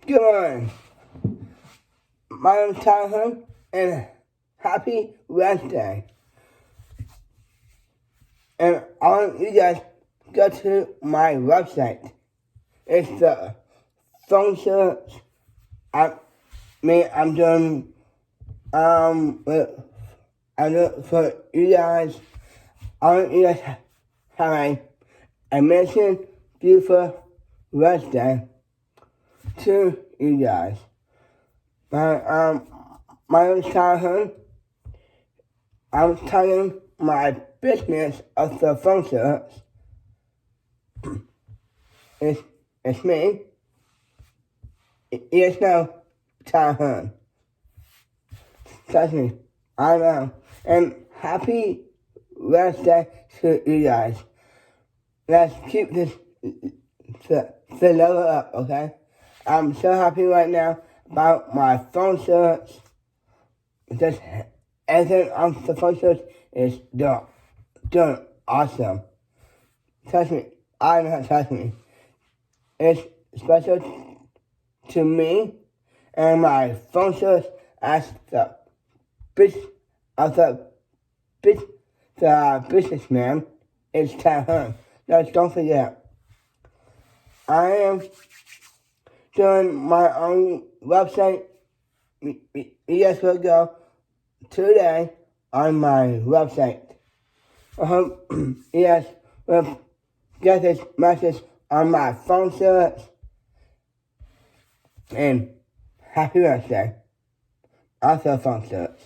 Good morning. My name is Tyler and happy Wednesday. And I want you guys to go to my website. It's the phone search. I'm doing I'm doing for you guys. I want you guys to have a mission beautiful Wednesday to you guys. My name is Tyler. I'm telling my business of the phone search. It's me. Yes, no, Tyler. Trust me, I know. And happy Wednesday to you guys. Let's keep this the level up, okay? I'm so happy right now about my phone search. Just everything on the phone search is doing awesome. Trust me, I know, trust me. It's special to me and my phone search as the businessman is Tyler. No, don't forget. I am doing my own website. You guys will go today on my website. I hope you guys will get this message on my phone search. And happy Wednesday. Also phone search.